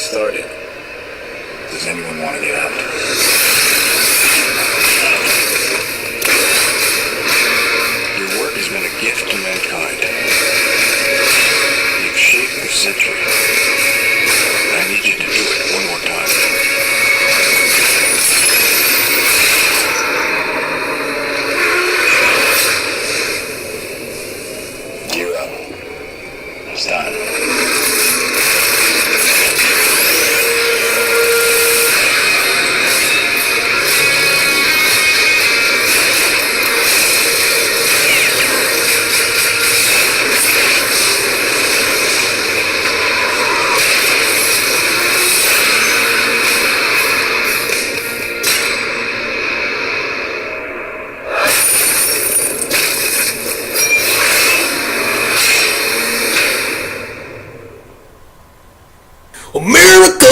started. Does anyone want to get out? Your work has been a gift to mankind. You've shaped the century. I need you to do it one more time. Gear up. It's time. America!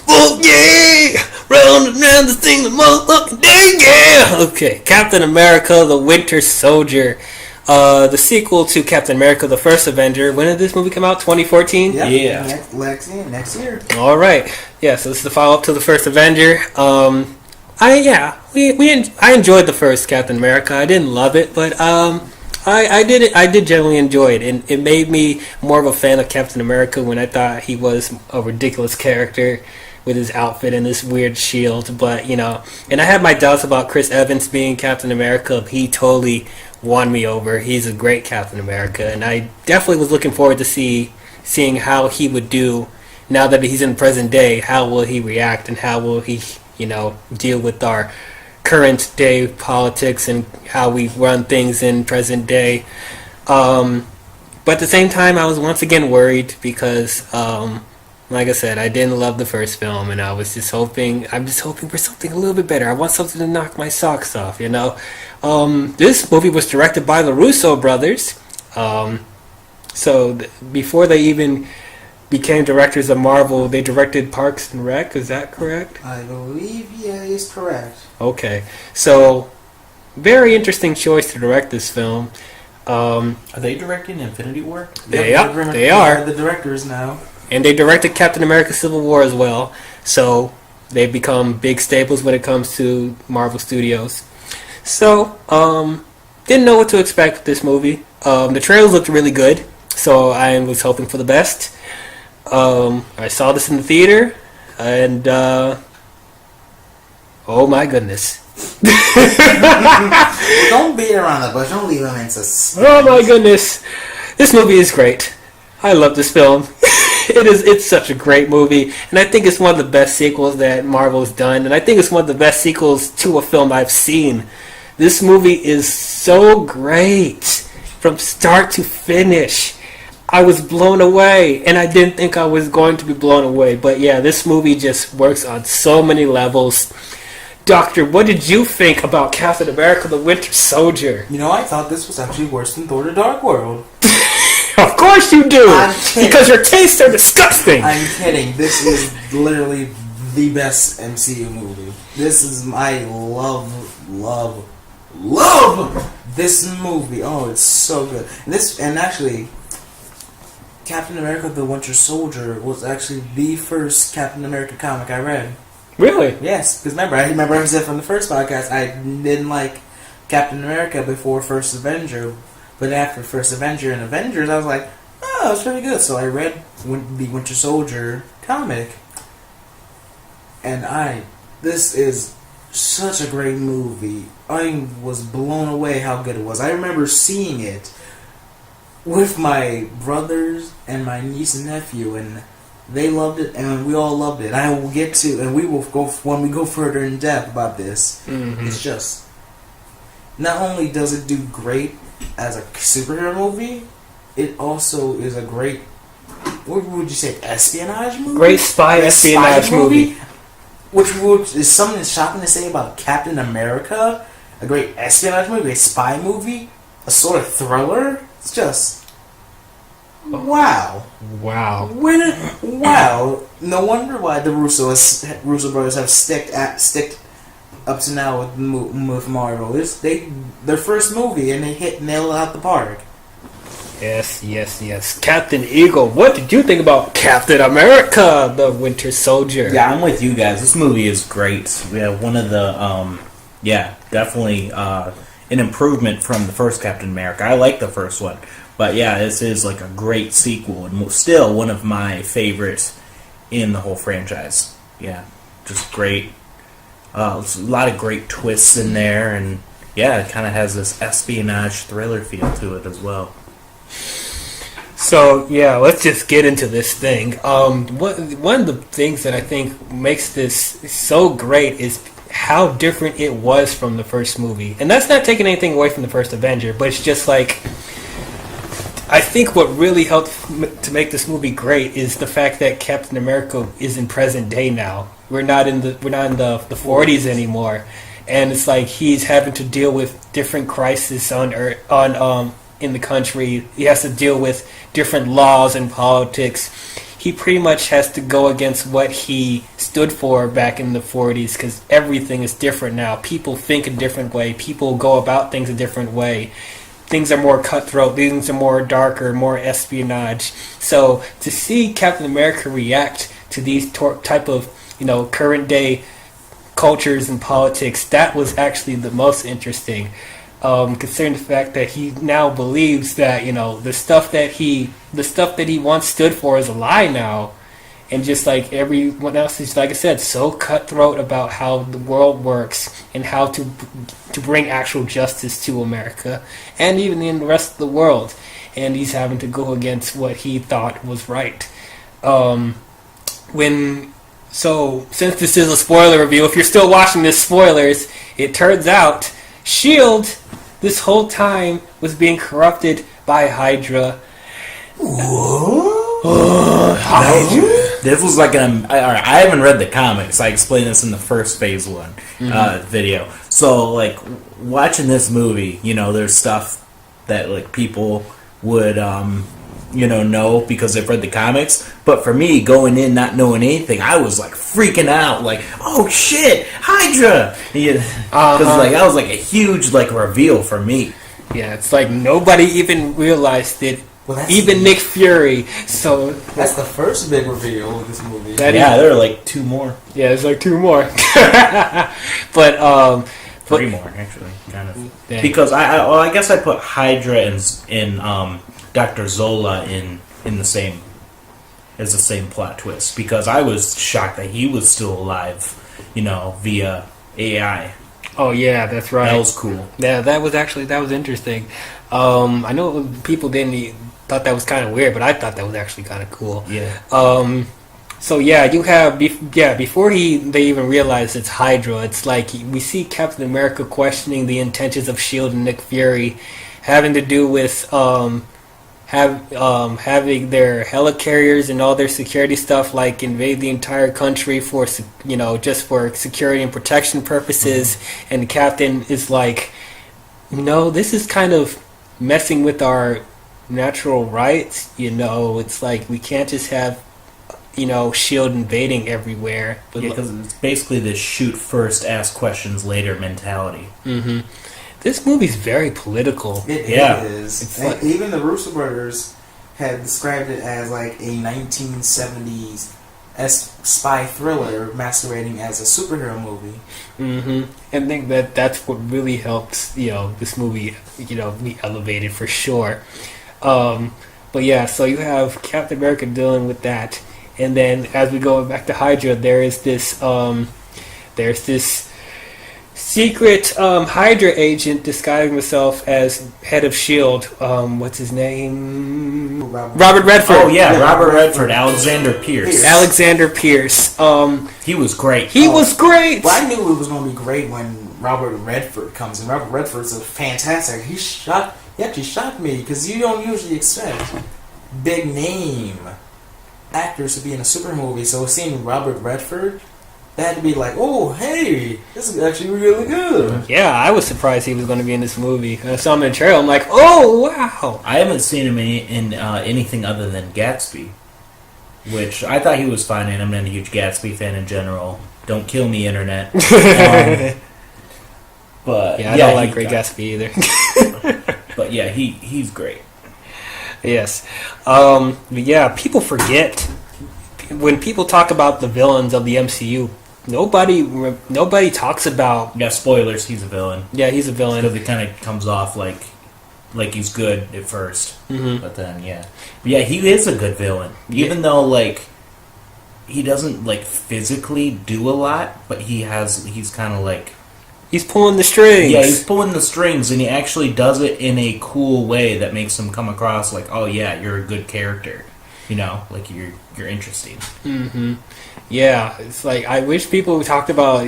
Oh yeah! Round and round the thing the motherfucking day, yeah! Okay, Captain America, the Winter Soldier. The sequel to Captain America, the First Avenger. When did this movie come out? 2014? Yep. Yeah. Next year. Alright. Yeah, so this is the follow-up to the First Avenger. I enjoyed the first Captain America. I didn't love it, but I did generally enjoy it, and it made me more of a fan of Captain America when I thought he was a ridiculous character with his outfit and this weird shield. But and I had my doubts about Chris Evans being Captain America. He totally won me over. He's a great Captain America, and I definitely was looking forward to seeing how he would do now that he's in present day. How will he react, and how will he deal with our current day politics and how we run things in present day. But at the same time, I was once again worried because, like I said, I didn't love the first film, and I'm just hoping for something a little bit better. I want something to knock my socks off, This movie was directed by the Russo brothers. Before they even became directors of Marvel, they directed Parks and Rec. Is that correct? I believe, yeah, it's correct. Okay, so very interesting choice to direct this film. Are they directing Infinity War? They are the directors now, and they directed Captain America: Civil War as well. So they've become big staples when it comes to Marvel Studios. So didn't know what to expect with this movie. The trailers looked really good, so I was hoping for the best. I saw this in the theater, and oh my goodness. Don't beat around the bush. Don't leave them in suspense. Oh my goodness. This movie is great. I love this film. It's such a great movie, and I think it's one of the best sequels that Marvel's done, and I think it's one of the best sequels to a film I've seen. This movie is so great from start to finish. I was blown away, and I didn't think I was going to be blown away. But yeah, this movie just works on so many levels. Doctor, what did you think about Captain America: The Winter Soldier? I thought this was actually worse than Thor: The Dark World. Of course you do! Because your tastes are disgusting! I'm kidding. This is literally the best MCU movie. This is my love this movie. Oh, it's so good. And actually, Captain America: The Winter Soldier was actually the first Captain America comic I read. Really? Yes, because remember I said from the first podcast I didn't like Captain America before First Avenger, but after First Avenger and Avengers, I was like, oh, it's pretty good. So I read the Winter Soldier comic, and this is such a great movie. I was blown away how good it was. I remember seeing it with my brothers and my niece and nephew, and they loved it, and we all loved it. I will get to, and we will go when we go further in depth about this. Mm-hmm. It's just, not only does it do great as a superhero movie, it also is a great, what would you say, espionage movie? Great spy espionage movie. Which is something shocking to say about Captain America. A great espionage movie, a spy movie, a sort of thriller. It's just, wow. Wow. Wow. No wonder why the Russo brothers have sticked up to now with Marvel. Their first movie, and they nailed it out the park. Yes. Captain Eagle. What did you think about Captain America, the Winter Soldier? Yeah, I'm with you guys. This movie is great. We have one of the, definitely an improvement from the first Captain America. I like the first one. But yeah, this is like a great sequel and still one of my favorites in the whole franchise. Yeah, just great. There's a lot of great twists in there, and yeah, it kind of has this espionage thriller feel to it as well. So yeah, let's just get into this thing. One of the things that I think makes this so great is how different it was from the first movie, and that's not taking anything away from the first Avenger, but it's just like I think what really helped to make this movie great is the fact that Captain America is in present day now. We're not in the 40s anymore, and it's like he's having to deal with different crises in the country. He has to deal with different laws and politics. He pretty much has to go against what he stood for back in the 40s because everything is different now. People think a different way. People go about things a different way. Things are more cutthroat. Things are more darker, more espionage. So to see Captain America react to these type of, current day cultures and politics, that was actually the most interesting. Considering the fact that he now believes that the stuff that he once stood for is a lie now, and just like everyone else is, like I said, so cutthroat about how the world works and how to bring actual justice to America and even in the rest of the world, and he's having to go against what he thought was right. Since this is a spoiler review, if you're still watching this, spoilers, it turns out SHIELD this whole time was being corrupted by Hydra. Hydra. This was like I haven't read the comics. I explained this in the first Phase 1 video. So, like, watching this movie, there's stuff that, like, people would, know because they've read the comics. But for me, going in not knowing anything, I was, like, freaking out. Like, oh, shit, Hydra! Because, that was, like, a huge, like, reveal for me. Yeah, it's like nobody even realized it. Well, even Nick Fury. So that's the first big reveal of this movie. There are like two more. Yeah, there's like two more. But three more actually, kind of. Dang. Because I guess I put Hydra and Dr. Zola in the same plot twist because I was shocked that he was still alive, via AI. Oh yeah, that's right. That was cool. Yeah, that was interesting. I know people thought that was kind of weird, but I thought that was actually kind of cool. Yeah. So yeah, you have before they even realize it's Hydra, it's like we see Captain America questioning the intentions of SHIELD and Nick Fury, having to do with having their helicarriers and all their security stuff like invade the entire country for just for security and protection purposes, and the captain is like, this is kind of messing with our natural rights. It's like we can't just have SHIELD invading everywhere. But because it's basically the shoot first, ask questions later mentality. Mm-hmm. This movie's very political. It is. And even the Russo brothers had described it as like a 1970s spy thriller masquerading as a superhero movie. Mm-hmm. And I think that's what really helps, this movie, be elevated for sure. But yeah, so you have Captain America dealing with that, and then as we go back to Hydra, there's this secret Hydra agent disguising himself as head of SHIELD. What's his name? Robert Redford. Oh yeah, Robert Redford. Alexander Pierce. He was great. He was great. Well, I knew it was going to be great when Robert Redford comes in. Robert Redford's a fantastic. He actually shocked me because you don't usually expect big name actors to be in a super movie. So seeing Robert Redford, they had to be like, oh, hey, this is actually really good. Yeah, I was surprised he was going to be in this movie. I saw him in the trailer. I'm like, oh, wow. I haven't seen him in anything other than Gatsby, which I thought he was fine in. I'm not a huge Gatsby fan in general. Don't kill me, Internet. But yeah, I don't like Great Gatsby either. But yeah, he's great. Yes. But yeah, people forget when people talk about the villains of the MCU. Nobody talks about. Yeah, spoilers. He's a villain. Yeah, he's a villain. Because it kind of comes off like he's good at 1st, but then he is a good villain. Even though like he doesn't like physically do a lot, but he's kind of like he's pulling the strings. Yeah, he's pulling the strings, and he actually does it in a cool way that makes him come across like, oh yeah, you're a good character. You know, like you're interesting. Yeah, it's like I wish people talked about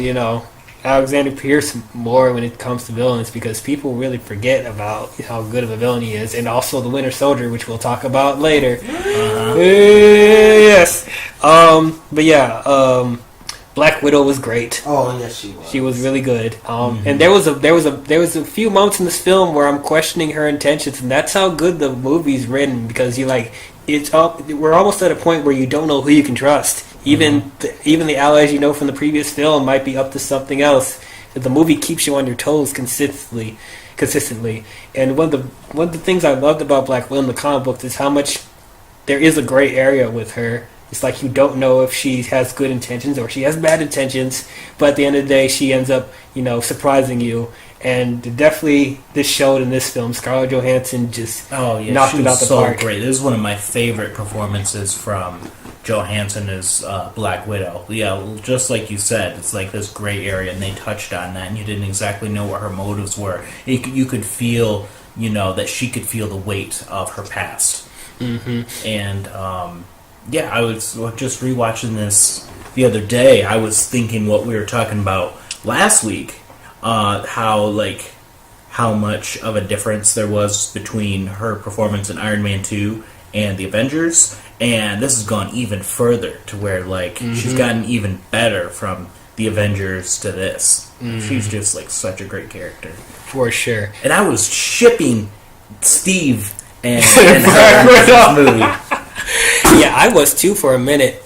Alexander Pierce more when it comes to villains, because people really forget about how good of a villain he is, and also the Winter Soldier, which we'll talk about later. Yes, but yeah, Black Widow was great. Oh yes, she was. She was really good. And there was a few moments in this film where I'm questioning her intentions, and that's how good the movie's written, because we're almost at a point where you don't know who you can trust. Even the allies from the previous film might be up to something else. The movie keeps you on your toes consistently. And one of the things I loved about Black Widow in the comic books is how much there is a gray area with her. It's like you don't know if she has good intentions or she has bad intentions, but at the end of the day, she ends up, surprising you. And definitely, this showed in this film. Scarlett Johansson just knocked it out the park. Great. This is one of my favorite performances from Johansson as Black Widow. Yeah, just like you said, it's like this gray area, and they touched on that, and you didn't exactly know what her motives were. You could feel, that she could feel the weight of her past. And I was just rewatching this the other day. I was thinking what we were talking about last week. How much of a difference there was between her performance in Iron Man 2 and the Avengers, and this has gone even further to where she's gotten even better from the Avengers to this. She's just such a great character, for sure. And I was shipping Steve and her in this movie. Yeah, I was too for a minute.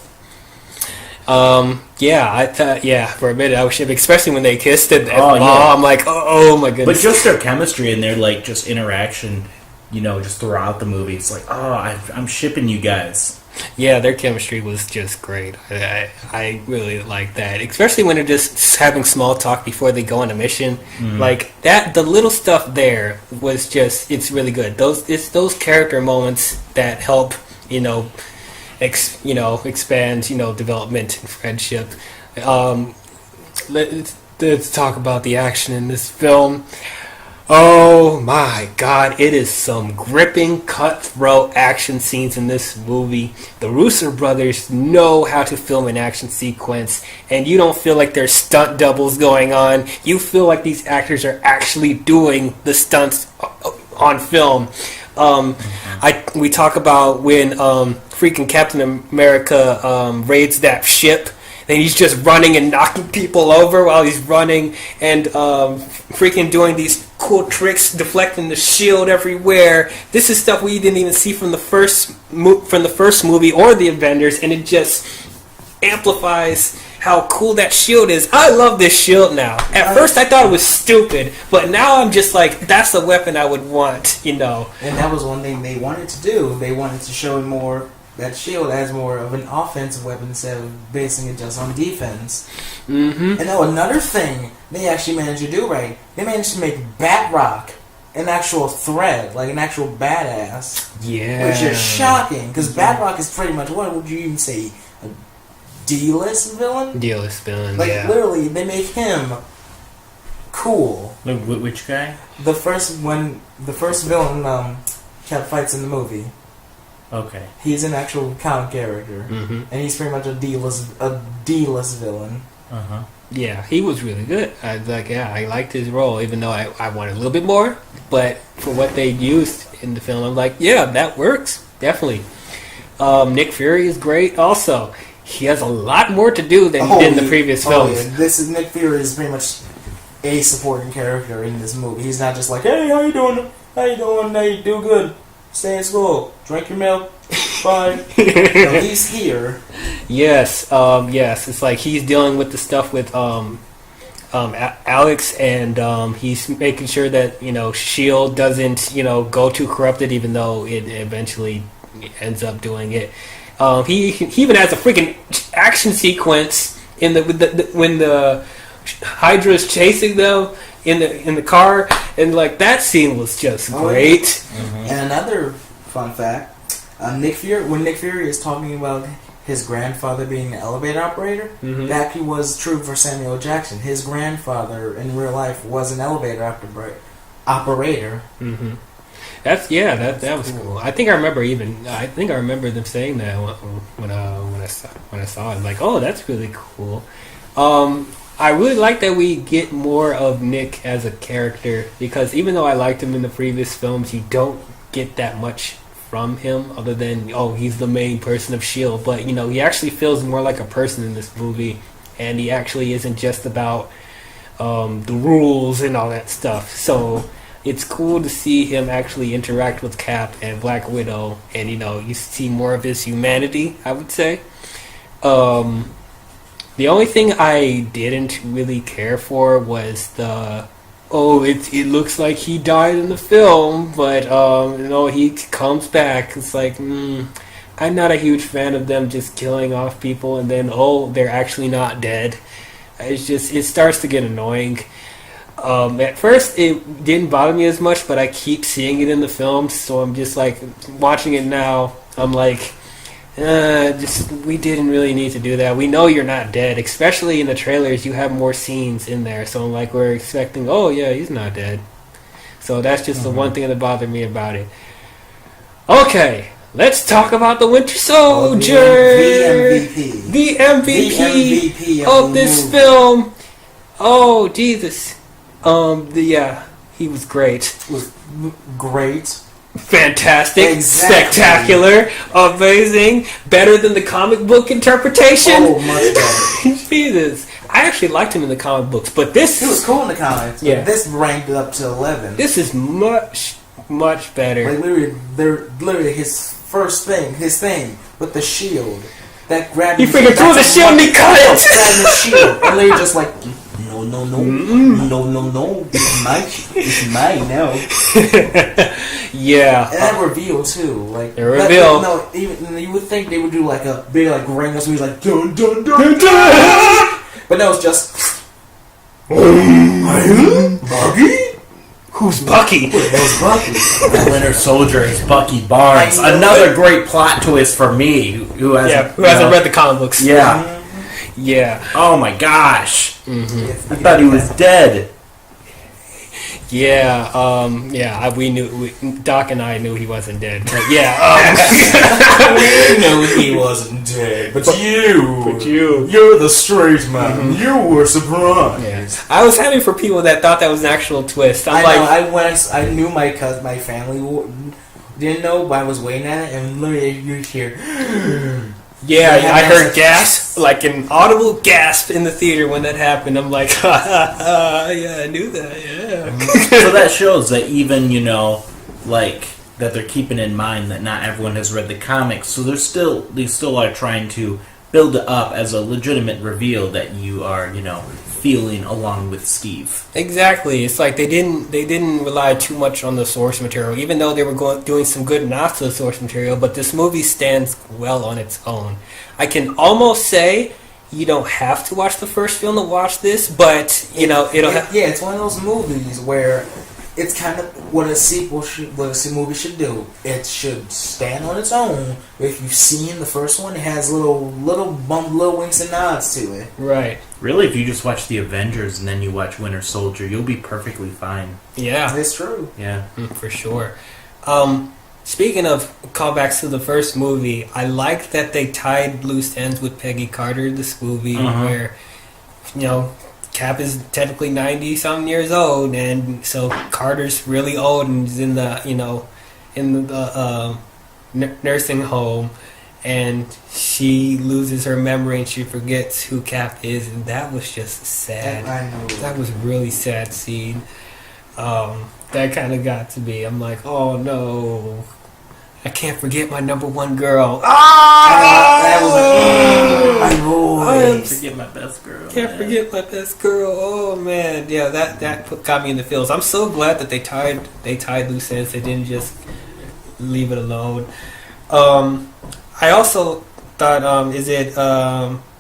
I thought, for a minute I was shipping, especially when they kissed it. I'm like, oh my goodness. But just their chemistry and their just interaction, just throughout the movie, it's like, I'm shipping you guys. Yeah, their chemistry was just great. I really like that, especially when they're just having small talk before they go on a mission. Like that, the little stuff there was it's really good. It's those character moments that help, expand, development and friendship. Let's talk about the action in this film. Oh my god, it is some gripping, cutthroat action scenes in this movie. The Russo brothers know how to film an action sequence, and you don't feel like there's stunt doubles going on. You feel like these actors are actually doing the stunts on film. We talk about when freaking Captain America raids that ship, and he's just running and knocking people over while he's running, and freaking doing these cool tricks, deflecting the shield everywhere. This is stuff we didn't even see from the first movie or the Avengers, and it just amplifies how cool that shield is. I love this shield now. At first I thought it was stupid, but now I'm just like, that's the weapon I would want, And that was one thing they wanted to do. They wanted to show more that shield as more of an offensive weapon instead of basing it just on defense. And another thing they actually managed to do right, they managed to make Batroc an actual threat, like an actual badass. Yeah. Which is shocking, because Batroc is pretty much, what would you even say, a D-list villain? D-list villain, literally, they make him cool. Which guy? The first villain Cap fights in the movie. Okay. He's an actual comic character, and he's pretty much a D-list villain. Yeah, he was really good. I liked his role, even though I wanted a little bit more. But for what they used in the film, I'm like, yeah, that works definitely. Nick Fury is great. Also, he has a lot more to do than he did in the previous films. Yeah. Nick Fury is pretty much a supporting character in this movie. He's not just like, hey, how you doing? Hey, do good. Stay in school. Drink your milk. Bye. So he's here. Yes. It's like he's dealing with the stuff with Alex, and he's making sure that Shield doesn't go too corrupted, even though it eventually ends up doing it. He even has a freaking action sequence in when the Hydra's chasing them in the car, and like that scene was just great. Mm-hmm. And another fun fact: Nick Fury is talking about his grandfather being an elevator operator. Mm-hmm. That actually was true for Samuel Jackson. His grandfather in real life was an elevator operator. Mm-hmm. That was cool. I think I remember them saying that when I saw it. I'm like, oh, that's really cool. I really like that we get more of Nick as a character, because even though I liked him in the previous films, you don't get that much from him other than he's the main person of S.H.I.E.L.D. But he actually feels more like a person in this movie, and he actually isn't just about the rules and all that stuff. So it's cool to see him actually interact with Cap and Black Widow, and you see more of his humanity, I would say. The only thing I didn't really care for was it looks like he died in the film, but he comes back. It's like, I'm not a huge fan of them just killing off people and then they're actually not dead. It starts to get annoying. At first it didn't bother me as much, but I keep seeing it in the film, so I'm just like watching it now. I'm like, we didn't really need to do that. We know you're not dead, especially in the trailers. You have more scenes in there, so I'm like, we're expecting, he's not dead. So that's just the one thing that bothered me about it. Okay, let's talk about the Winter Soldier. The MVP of this film. Oh, Jesus. He was great. Great. Fantastic, exactly. Spectacular, amazing, better than the comic book interpretation. Oh, much better. Jesus, I actually liked him in the comic books, but this he was cool in the comics. But yeah, this ranked it up to 11. This is much better. Like literally his thing with the shield that grabbed. He freaking threw the shield and he cut it. Grabbed the shield, and they're just like. No. It's mine now. Yeah. And that reveal too, like the reveal. No, even you would think they would do like a big like ring, so he's like dun dun dun dun. But no, it's just. Bucky? Who's Bucky? Who's Bucky? The Winter Soldier is Bucky Barnes. Another great plot twist for me, who hasn't read the comic books. Yeah. Yeah. Oh my gosh. Mm-hmm. I thought he was dead. Yeah. We knew. Doc and I knew he wasn't dead. But yeah. We knew he wasn't dead. But you're the straight man. Mm-hmm. You were surprised. Yeah. I was happy for people that thought that was an actual twist. I knew my family didn't know, but I was waiting at it, and literally you hear. Yeah, I heard gasp, like an audible gasp in the theater when that happened. I'm like, yeah, I knew that, yeah. So that shows that even, that they're keeping in mind that not everyone has read the comics, so they still are trying to build it up as a legitimate reveal that you are, feeling along with Steve. Exactly. It's like they didn't rely too much on the source material, even though they were doing some good nods to the source material. But this movie stands well on its own. I can almost say you don't have to watch the first film to watch this, but it's one of those movies where it's kind of what a movie should do. It should stand on its own. If you've seen the first one, it has little winks and nods to it. Right. Really, if you just watch the Avengers and then you watch Winter Soldier, you'll be perfectly fine. Yeah, it's true. Yeah, for sure. Speaking of callbacks to the first movie, I like that they tied loose ends with Peggy Carter in this movie, where Cap is technically 90-something years old, and so Carter's really old and is in the nursing home, and she loses her memory and she forgets who Cap is, and that was just sad. I know. That was a really sad scene. That kind of got to me. I'm like, oh no. I can't forget my number one girl. That was my voice. Forget my best girl. Can't forget my best girl. Oh man, yeah, that got me in the feels. I'm so glad that they tied loose ends. They didn't just leave it alone. I also thought, is it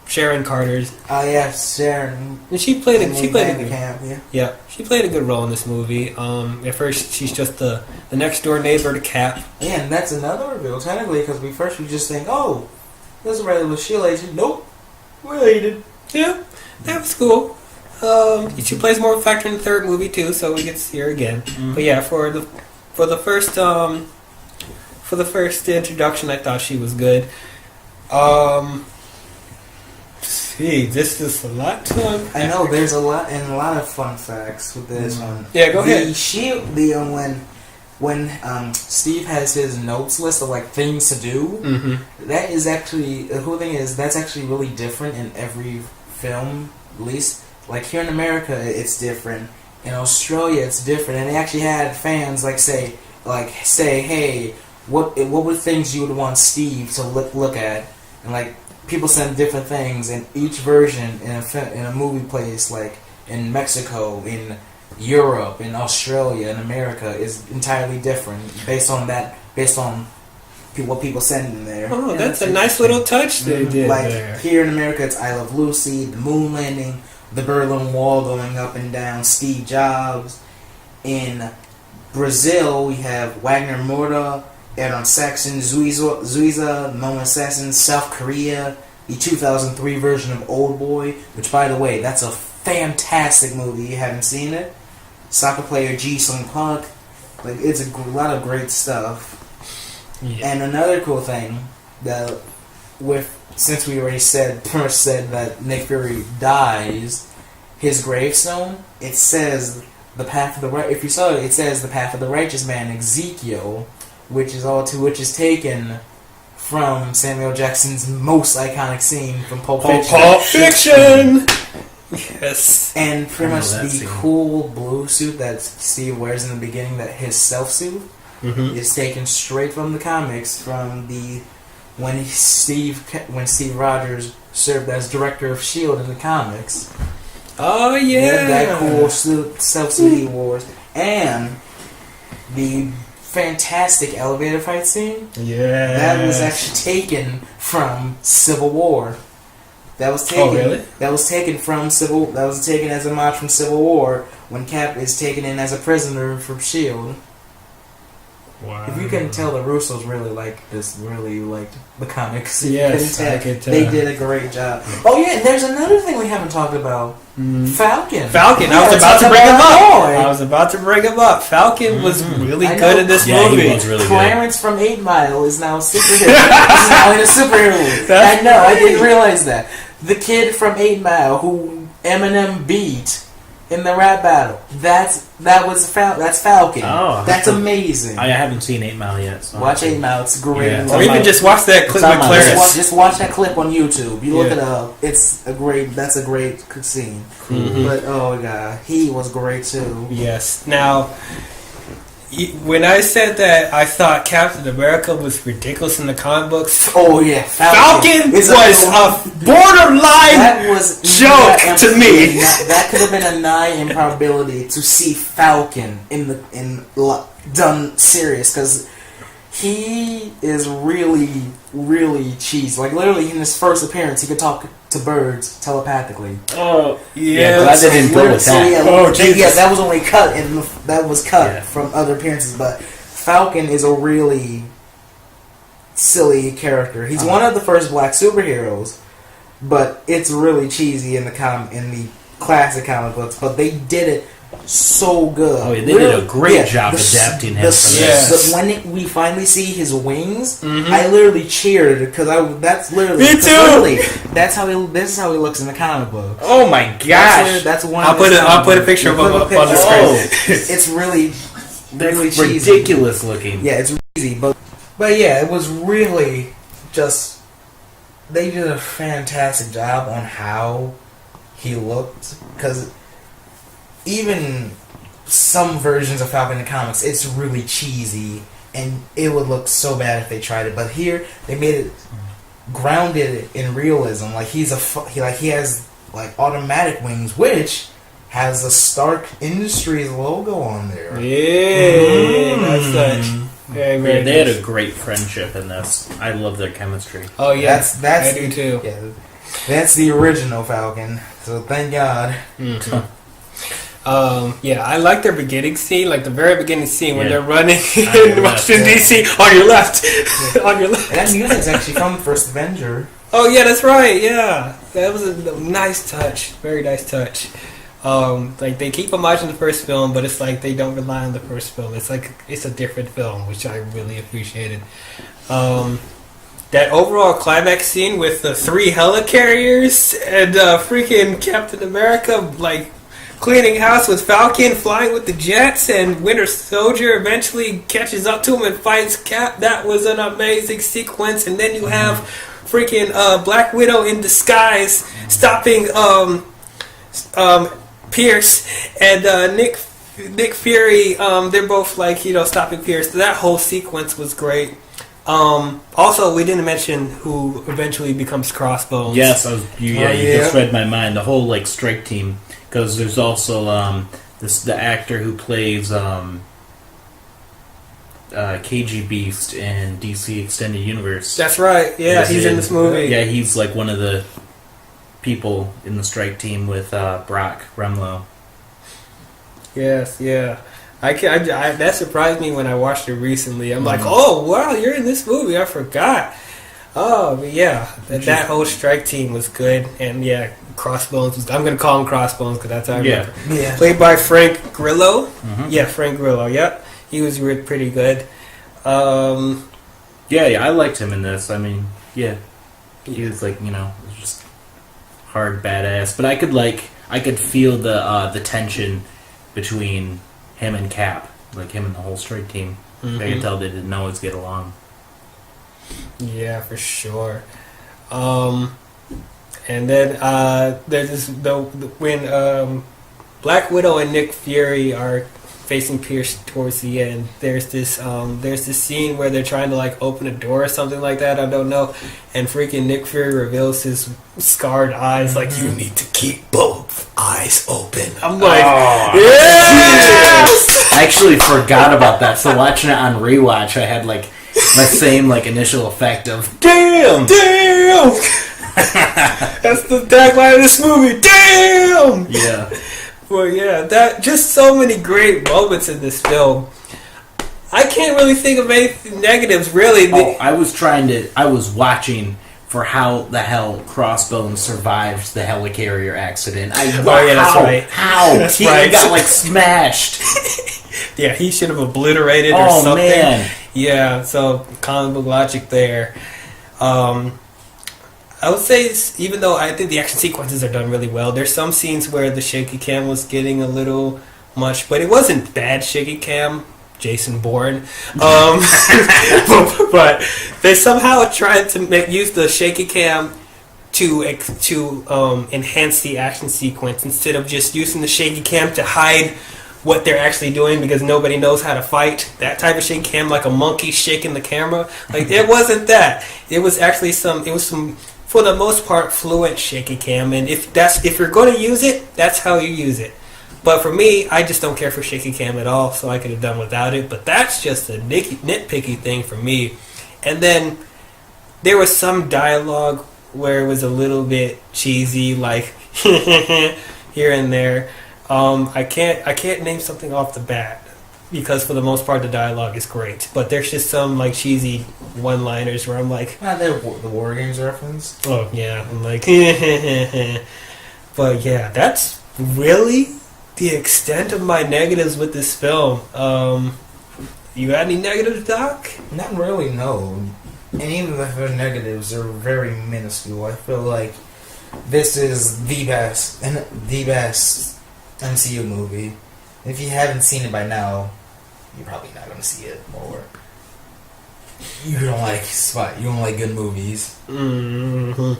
Sharon Carter's? Oh yes, Sharon. And she played a good. Yeah. Yeah, she played a good role in this movie. At first, she's just the next door neighbor to Cap. Yeah, and that's another reveal technically because we just think, oh, this is a regular Shield agent. Nope, related. Yeah, that was cool. She plays more of a factor in the third movie too, so we get to see her again. Mm-hmm. But yeah, for the first introduction, I thought she was good. See, this is a lot to unpack. I know there's a lot of fun facts with this one. Yeah, go ahead. The Shield, when Steve has his notes list of like things to do, that is actually the cool thing is that's actually really different in every film. At least like here in America, it's different. In Australia, it's different, and they actually had fans say, hey, what were things you would want Steve to look at, and like. People send different things, and each version in a movie place, like in Mexico, in Europe, in Australia, in America, is entirely different based on what people send in there. Oh, that's a nice little touch they did like there. here in America, it's I Love Lucy, the moon landing, the Berlin Wall going up and down, Steve Jobs. In Brazil, we have Wagner Moura, Aaron Saxon, Zuiza, Mona Assassin, South Korea, the 2003 version of Old Boy, which, by the way, that's a fantastic movie. You haven't seen it? Soccer player Ji Sung Park. Like, it's a lot of great stuff. Yeah. And another cool thing that, since we already said that Nick Fury dies, his gravestone, it says the path of the right. If you saw it, it says the path of the righteous man, Ezekiel. Which is taken from Samuel Jackson's most iconic scene from Pulp Fiction. Yes. And pretty much the scene. cool blue suit that Steve wears in the beginning, that his self suit, is taken straight from the comics from when Steve Rogers served as director of S.H.I.E.L.D. in the comics. Oh yeah, that cool self suit he wore, and the fantastic elevator fight scene. Yeah, that was actually taken from Civil War. That was taken. Oh, really? That was taken as a mod from Civil War when Cap is taken in as a prisoner from S.H.I.E.L.D. Wow. If you can tell, the Russos really liked the comics. Yes, I can tell. They did a great job. Oh yeah, and there's another thing we haven't talked about. Falcon. I was about to bring him up. Falcon was really good in this movie. He was really Clarence from 8 Mile is now a superhero. He's now in a superhero movie. I know, I didn't realize that. The kid from 8 Mile who Eminem beat in the rap battle. That's Falcon. Oh, that's amazing. I haven't seen 8 Mile yet. So watch 8 Mile. It's great. Yeah, or even just watch that clip with Clarence. Just watch that clip on YouTube. You look it up. That's a great scene. But oh god, he was great too. Yes. Now, when I said that I thought Captain America was ridiculous in the comic books, oh yeah, Falcon was a borderline joke to me. That could have been a nigh improbability to see Falcon done serious, because he is really, really cheesy. Like literally in his first appearance, he could talk to birds telepathically. Oh yeah, glad they didn't go with that. That was only cut, and that was cut from other appearances. But Falcon is a really silly character. He's one of the first black superheroes, but it's really cheesy in the classic comic books. But they did it so good. Oh, yeah, they did a great job adapting him. When we finally see his wings, I literally cheered because that's literally me too. This is how he looks in the comic book. Oh my gosh! That's one. I'll put a picture of him up on the screen. It's really cheesy. Ridiculous looking. Yeah, it's easy, but yeah, it was really just. They did a fantastic job on how he looked, because even some versions of Falcon in the comics, it's really cheesy and it would look so bad if they tried it. But here they made it grounded in realism. Like he has like automatic wings, which has the Stark Industries logo on there. Yeah, that's such. Very, very Yeah, they nice. had a great friendship in this. I love their chemistry. Oh yeah, That's I do too. Yeah, that's the original Falcon. So thank God. Yeah, I like their beginning scene, like the very beginning scene when Yeah. they're running On your in left, Washington yeah. D.C. on your left, on your left. And that music's actually from the first Avenger. Oh yeah, that's right. Yeah, that was a nice touch. Very nice touch. Like they keep homaging the first film, but it's like they don't rely on the first film. It's like it's a different film, which I really appreciated. That overall climax scene with the 3 helicarriers and freaking Captain America like cleaning house with Falcon, flying with the jets, and Winter Soldier eventually catches up to him and fights Cap. That was an amazing sequence. And then you have freaking Black Widow in disguise stopping Pierce and Nick Fury. They're both like stopping Pierce. That whole sequence was great. Also, we didn't mention who eventually becomes Crossbones. Yes, you just read my mind. The whole like strike team, because there's also the actor who plays KG Beast in DC Extended Universe. That's right. Yeah, he's in this movie. Yeah, he's like one of the people in the strike team with Brock Remlo. Yes, yeah. That surprised me when I watched it recently. I'm like, oh wow, you're in this movie. I forgot. Oh, but yeah, that whole strike team was good, and yeah, Crossbones was. I'm gonna call him Crossbones because that's how I remember. Yeah. Played by Frank Grillo. Yeah, Frank Grillo. Yep, he was pretty good. Yeah, I liked him in this. I mean, yeah, he was like just hard badass, but I could feel the tension between him and Cap, like him and the whole strike team. I could tell they didn't always get along. Yeah, for sure. And then there's when Black Widow and Nick Fury are facing Pierce towards the end. There's this scene where they're trying to like open a door or something like that. I don't know. And freaking Nick Fury reveals his scarred eyes, like you need to keep both eyes open. I'm like, yes! I actually forgot about that. So watching it on rewatch, I had like my same like initial effect of damn. That's the tagline of this movie. Damn. Yeah. Well, yeah, that just so many great moments in this film. I can't really think of any negatives, really. I was watching for how the hell Crossbones survived the helicarrier accident. That's right. How? That's He right. got like smashed. Yeah, he should have obliterated or Oh, something. man. Yeah, so comic book logic there. I would say, even though I think the action sequences are done really well, there's some scenes where the shaky cam was getting a little much, but it wasn't bad shaky cam. Jason Bourne, but they somehow tried to use the shaky cam to enhance the action sequence instead of just using the shaky cam to hide what they're actually doing because nobody knows how to fight. That type of shaky cam, like a monkey shaking the camera, like it wasn't that. It was actually some for the most part fluent shaky cam, and if you're going to use it, that's how you use it. But for me, I just don't care for shaky cam at all, so I could have done without it. But that's just a nitpicky thing for me. And then there was some dialogue where it was a little bit cheesy, like here and there. I can't name something off the bat because for the most part the dialogue is great. But there's just some like cheesy one-liners where I'm like, The War Games reference. oh yeah, I'm like, but yeah, that's really the extent of my negatives with this film. You got any negatives, Doc? Not really, no. And even if they're negatives, they're very minuscule. I feel like this is the best MCU movie. If you haven't seen it by now, you're probably not going to see it. Or You don't like spot. You don't like good movies. Mm-hmm.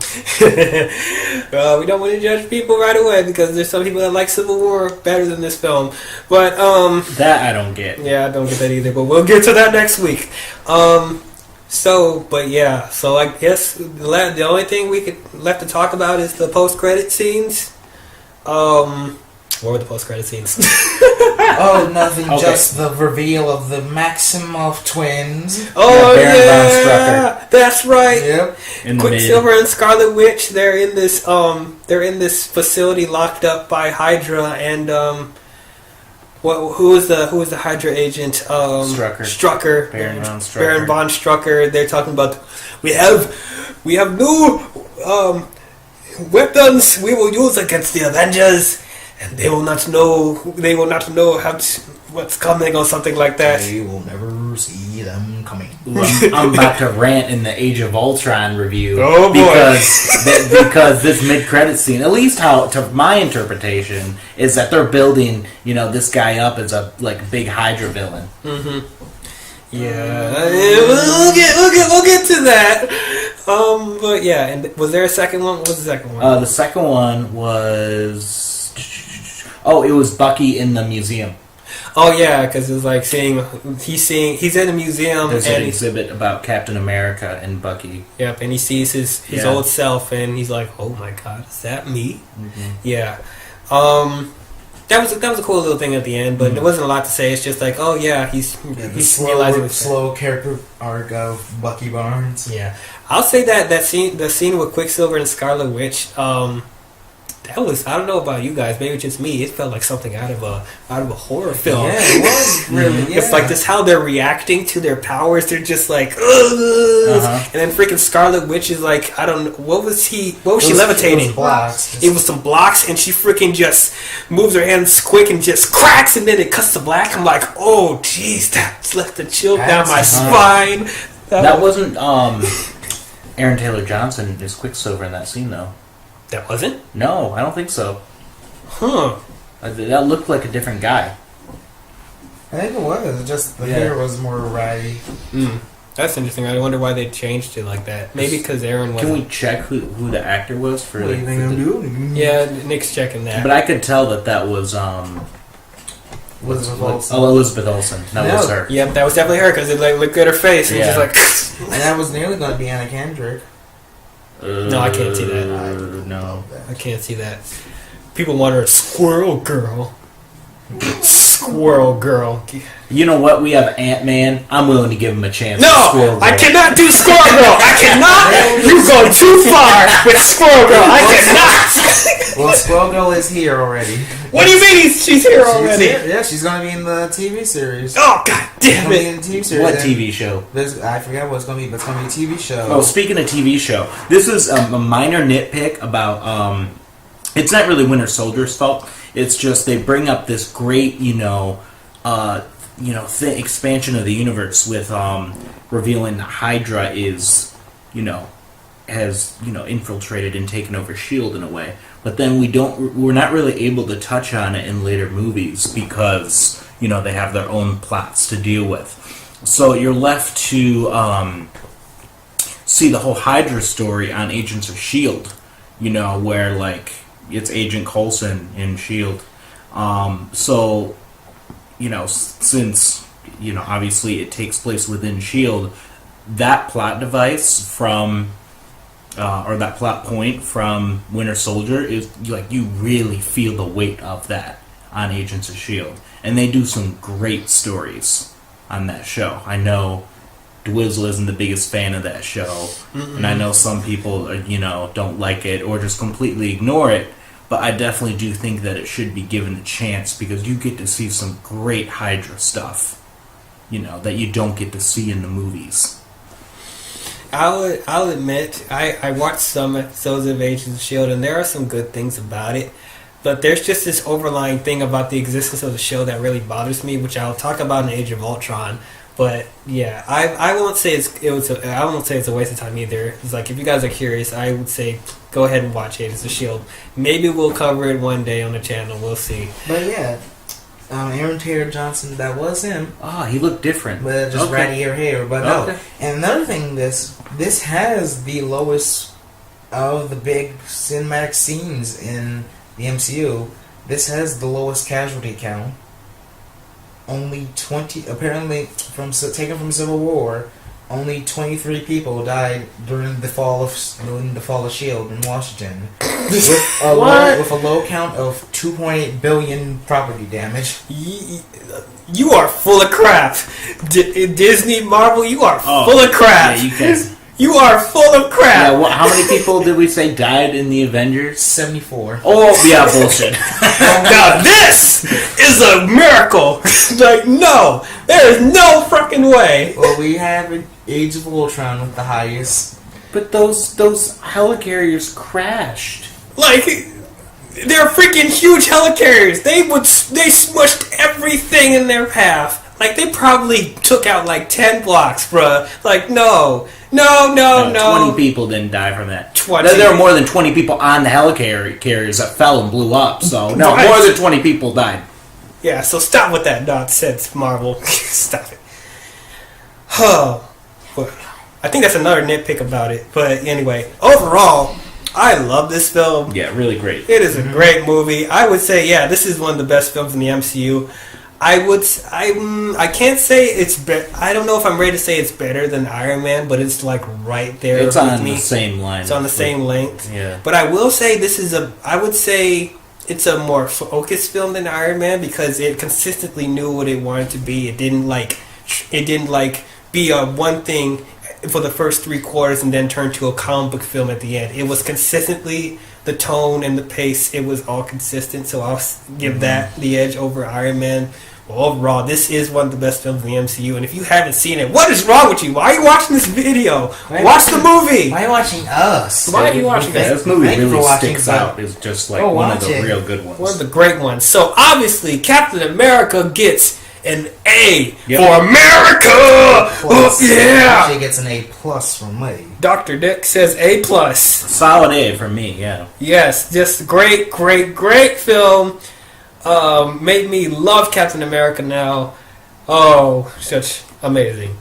Well, we don't want to judge people right away because there's some people that like Civil War better than this film. But that I don't get. Yeah, I don't get that either. But we'll get to that next week. So I guess the only thing we could left to talk about is the post-credit scenes. What were the post-credit scenes? Oh, nothing. Okay. Just the reveal of the Maximoff twins. Oh Baron von yeah, Strucker. that's right. Yep. In the mid. Quicksilver and Scarlet Witch. They're in this facility locked up by Hydra and who was the Hydra agent? Strucker. Baron von Strucker. Baron von Strucker. They're talking about we have new weapons we will use against the Avengers, and they will not know what's coming or something like that. They will never see them coming. I'm about to rant in the Age of Ultron review. Oh, boy. Because this mid-credit scene, at least how to my interpretation, is that they're building, this guy up as a big Hydra villain. Mm-hmm. Yeah, we'll get to that. But yeah, and was there a second one? What was the second one? The second one was it was Bucky in the museum. Oh yeah, because it was like he's in a museum. There's and an exhibit about Captain America and Bucky. Yep, and he sees his old self, and he's like, "Oh my God, is that me?" Mm-hmm. Yeah. That was a cool little thing at the end, but there wasn't a lot to say. It's just like, oh yeah, he's realizing slow character arc of Bucky Barnes. Yeah, I'll say the scene with Quicksilver and Scarlet Witch. That was, I don't know about you guys, maybe just me. It felt like something out of a horror film. Yeah, it was really. Yeah. It's like this how they're reacting to their powers. They're just like, and then freaking Scarlet Witch is like, I don't know, what was she levitating? It was blocks. It was some blocks, and she freaking just moves her hands quick and just cracks, and then it cuts to black. I'm like, oh jeez, that left a chill down my spine. That wasn't Aaron Taylor Johnson as Quicksilver in that scene though. That wasn't? No, I don't think so. Huh. That looked like a different guy. I think it was. Just the hair was more ratty. That's interesting. I wonder why they changed it like that. Maybe because Aaron wasn't. Can we check who the actor was for? What do you think I'm doing? Yeah, Nick's checking that. But I could tell that was Elizabeth Olsen. Oh, Elizabeth Olsen. That was her. Yep, that was definitely her because it looked at her face and just like. And that was nearly going to be Anna Kendrick. No, I can't see that. No. I can't see that. People want her Squirrel Girl. Squirrel Girl. You know what? We have Ant-Man. I'm willing to give him a chance. No! Squirrel Girl. I cannot do Squirrel Girl! I cannot! You've gone too far with Squirrel Girl! I cannot! Well, Squirrel Girl is here already. What do you mean she's here already? Yeah, she's going to be in the TV series. Oh, god damn it! In the TV series. What TV show? I forget what it's going to be, but it's going to be a TV show. Oh, speaking of TV show, this is a minor nitpick about. It's not really Winter Soldier's fault. It's just they bring up this great, expansion of the universe with revealing that Hydra is, has infiltrated and taken over S.H.I.E.L.D. in a way. But then we're not really able to touch on it in later movies because they have their own plots to deal with. So you're left to see the whole Hydra story on Agents of S.H.I.E.L.D. Where it's Agent Coulson in S.H.I.E.L.D. Since obviously it takes place within S.H.I.E.L.D., that plot device from or that plot point from Winter Soldier is you really feel the weight of that on Agents of S.H.I.E.L.D. And they do some great stories on that show. I know D-Wizzle isn't the biggest fan of that show, and I know some people don't like it or just completely ignore it, but I definitely do think that it should be given a chance because you get to see some great Hydra stuff, that you don't get to see in the movies. I'll admit, I watched some episodes of Agents of S.H.I.E.L.D. and there are some good things about it, but there's just this overlying thing about the existence of the show that really bothers me, which I'll talk about in Age of Ultron. But yeah, I won't say it's a waste of time either. It's like if you guys are curious, I would say go ahead and watch Agents of S.H.I.E.L.D. Maybe we'll cover it one day on the channel. We'll see. But yeah, Aaron Taylor Johnson, that was him. Oh, he looked different. But just Okay. rattier hair. But no. Okay. And another thing, this has the lowest of the big cinematic scenes in the MCU. This has the lowest casualty count. Only 20, apparently, taken from Civil War, only 23 people died during the fall of Shield in Washington, with a low count of 2.8 billion property damage. You are full of crap. Disney, Marvel, you are full of crap. Yeah, you guys. You are full of crap. Yeah, how many people did we say died in the Avengers? 74. Oh, yeah, bullshit. Now this is a miracle. Like, no, there is no fucking way. Well, we have an Age of Ultron with the highest. But those helicarriers crashed. Like, they're freaking huge helicarriers. They smushed everything in their path. Like, they probably took out like 10 blocks, bruh. Like, no. 20 people didn't die from that. 20. There were more than 20 people on the helicarriers that fell and blew up. So, no, Right. more than 20 people died. Yeah, so stop with that nonsense, Marvel. Stop it. Oh. Well, I think that's another nitpick about it. But anyway, overall, I love this film. Yeah, really great. It is a great movie. I would say, yeah, this is one of the best films in the MCU. I can't say it's I don't know if I'm ready to say it's better than Iron Man, but it's like right there. It's with on me. the same line. It's on the same length. Yeah. But I will say I would say it's a more focused film than Iron Man because it consistently knew what it wanted to be. It didn't be a one thing for the first 3 quarters and then turn to a comic book film at the end. It was consistently the tone and the pace. It was all consistent. So I'll give that the edge over Iron Man. Well, overall, this is one of the best films in the MCU, and if you haven't seen it, what is wrong with you? Why are you watching this video? Watch the movie! Why are you watching us? Why are you watching Yeah, this? this movie Thank you really for watching, sticks but- out. It's just like Oh, one of watch the it. real good ones. One of the great ones. So, obviously, Captain America gets an A Yep. for America! Plus. Oh, yeah! Actually gets an A plus from me. Dr. Dick says A+. Solid A for me, yeah. Yes, just great, great, great film. Made me love Captain America now. Oh, such amazing.